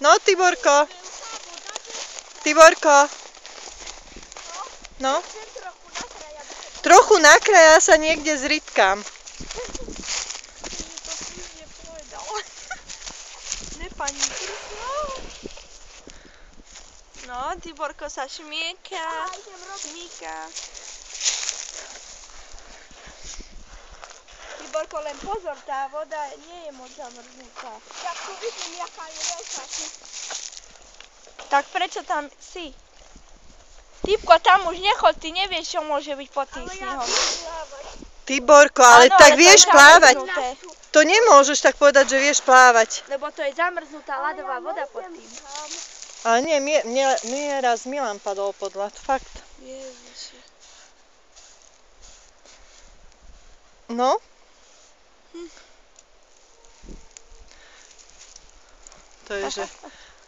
No, Tiborko. Tiborko. No. Trochu nakrája sa niekde zritkám. No, Tiborko sa šmieka. Tiborko, len pozor, tá voda nie je moc zamrznutá. Ja tu vidím, jaká je veľká. Tak prečo tam si? Tipko, tam už nechod, ty nevieš, čo môže byť pod tým snehom. Tiborko, ale Áno, tak ale to vieš je plávať. zamrznuté. To nemôžeš tak povedať, že vieš plávať. Lebo to je zamrznutá ľadová voda pod tým. Ale nie, mne raz Milan padol pod ľad, fakt. Ježiši. No? To je, že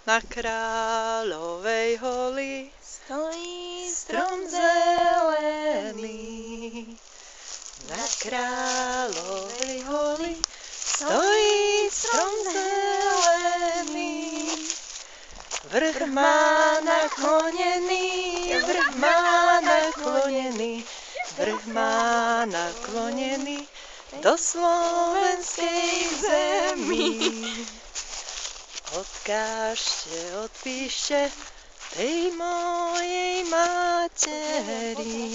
na Kráľovej holi Stojí strom zelený. Na Kráľovej holi stojí strom zelený. Vrch má naklonený, vrch má naklonený, vrch má naklonený do slovenskej zemi. Odkážte, odpíšte tej mojej materi.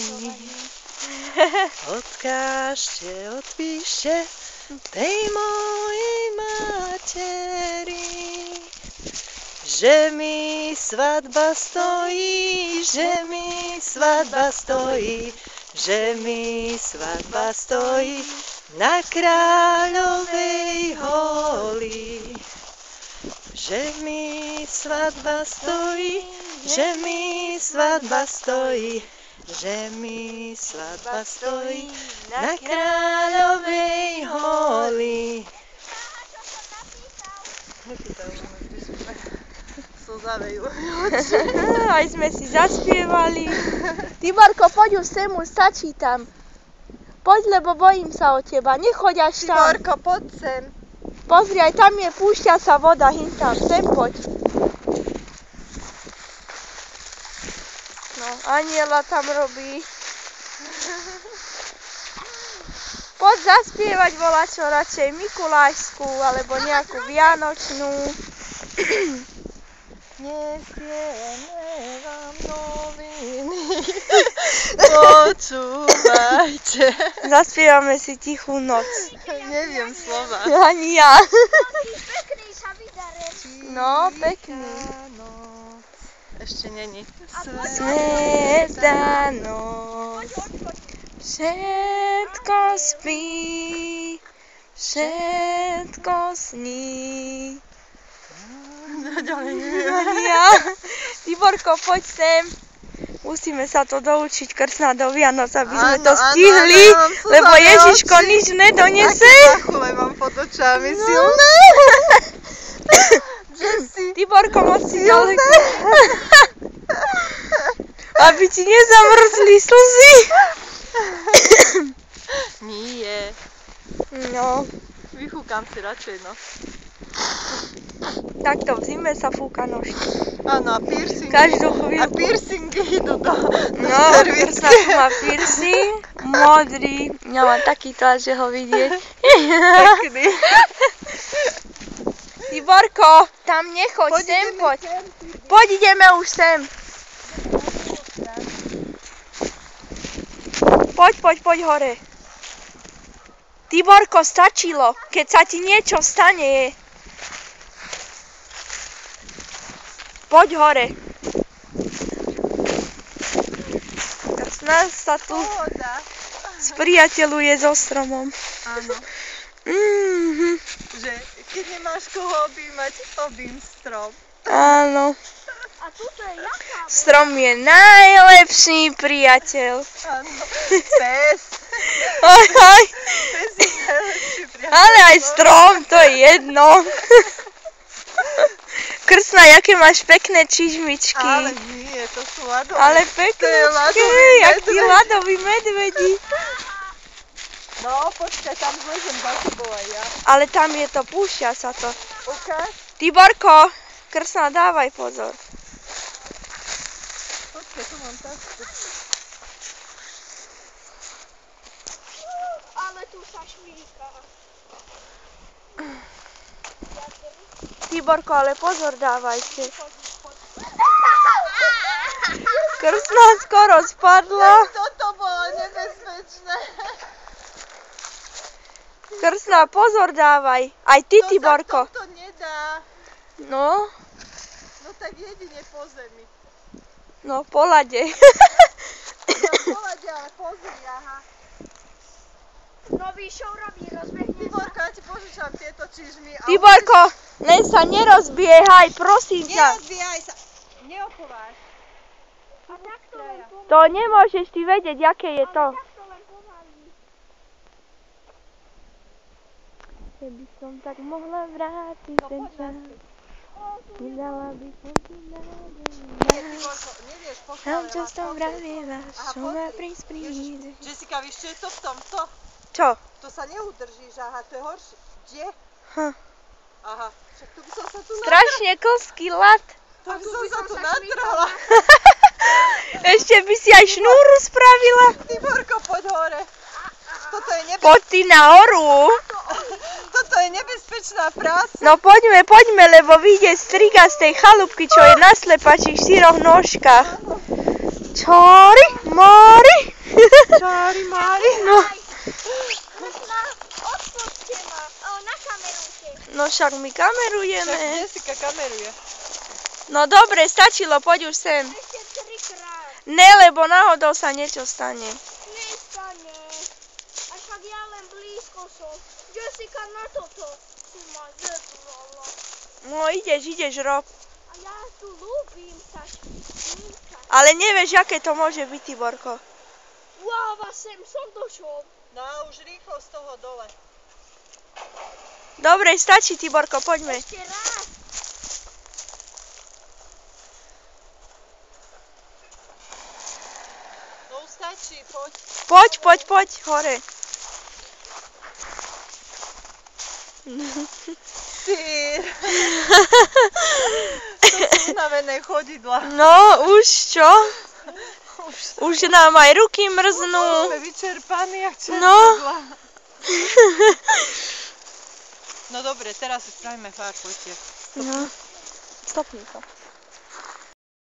Odkážte, odpíšte tej mojej materi. Že mi svadba stojí, že mi svadba stojí, že mi svadba stojí na Kráľovej holi. Že mi svadba stojí, že mi svadba stojí, že mi svadba stojí na Kráľovej holi. Aj sme si zaspievali. Tiborko, poď už sem, už stačí tam. Poď, lebo bojím sa o teba. Nechoď až tam. Tiborko, poď sem. Pozri, aj tam je, púšťa sa voda, hyn tam. Sem poď. No, Aniela tam robí. Poď zaspievať volačo radšej Mikulášskú, alebo nejakú vianočnú. Nesieme vám noviny, počúvajte. Zaspievame si Tichú noc. Neviem slova. Ani ja. Pekný sa vydare. No, pekný. Noc. Ešte není. Svätá noc, všetko spí, všetko sní. Ja. Tiborko, poď sem. Musíme sa to doučiť krsná do Vianoc, aby sme to stihli, lebo Ježiško nič nedonese. Aké zachule mám pod očami, silné. Tiborko, moc si ďaleko. Aby ti nezamrzli slzy. Nie. No, Vyfúkam si radšej, no. takto v zime sa fúka nožky. Áno, a piercingy. Každú chvíľku. A piercingy idú do No, servisky. Krsna má piercing, modrý. Ja mám taký tvář, že ho vidieť. Pekný. Tiborko, tam nechoď, sem poď. Poď, ideme už sem. Poď hore. Tiborko, stačilo, keď sa ti niečo stane. Poď hore. Krsna sa tu spriateľuje so stromom. Áno. Že keď nemáš koho objímať, objím strom. Áno. A tuto je jaká? Strom je najlepší priateľ. Áno. Pes. Aj. Pes je najlepší priateľ. Ale aj strom, to je jedno. Krsna, jaké máš pekné čižmičky. Ale nie, to sú ľadové. Ale To je pekné, ľadový jaký medveď. ľadový medvedí. No, počkaj, tam zležem za tebou aj ja. Ale tam je to, púšťa sa to. Ukáž. Tiborko, Krsná, dávaj pozor. Počkej, tu mám takto. Ale tu sa šmíka. Tiborko, ale pozor dávajte. Krsná skoro spadla. Toto bolo nebezpečné. Krsná, pozor dávaj. Aj ty, Tiborko. To nedá. No, No tak jedine po zemi. no po lade. No pohľade, ale pozri, aha. Nový show robí, rozbehne sa. Tiborka, ja ti požičam tieto čižmy. a Tiborko, len sa nerozbiehaj, prosím uvidíš- ťa. Nerozvíjaj sa. Neochováš. A takto len pomalý. To nemôžeš ty vedieť, aké je to. Takto len pomalý. Keby som tak mohla vrátiť ten čas, nedala by som ti nádej. Tiborko, nevieš Tam pochváľovať. často vravievaš, Aha, čo ma pozri. prispríde. Jessica, víš, čo je to v tomto? Čo? To sa neudržíš, aha, to je horšie. Kde? Hm. Aha, však tu by som sa tu Strašne klský lat. To by som sa tu natrhla. Ešte by si aj šnúru spravila. Tiborko, poď hore. Toto je, Poď ty nahoru. Toto je nebezpečná práca. No poďme, lebo vyjde striga z tej chalúbky, čo je na slepačích 4 nožkách. Čári, Mári. Čári, Mári. No, Krsná, odfoťte ma. Na kamerujte. no však my kamerujeme. Jessica kameruje. No dobre, stačilo, poď už sem. Ešte 3-krát. Ne, lebo náhodou sa niečo stane. Nestane. A však ja len blízko som. Jessica, na toto. Si ma zebrala. No ideš, rob. A ja tu ľúbim sa šmíkať. Ale nevieš, aké to môže byť, Tiborko. Wow, sem som došol. No a už rýchlo z toho dole. Dobre, stačí, Tiborko, poďme. Ešte raz. No už stačí, poď. Poď, hore. Ty. To sú unavené chodidla. No, už čo? Už nám aj ruky mrznú. Sme vyčerpaní, jak No. čerpadla. No dobre, teraz si spravíme fakt, poďte. No, stopni to.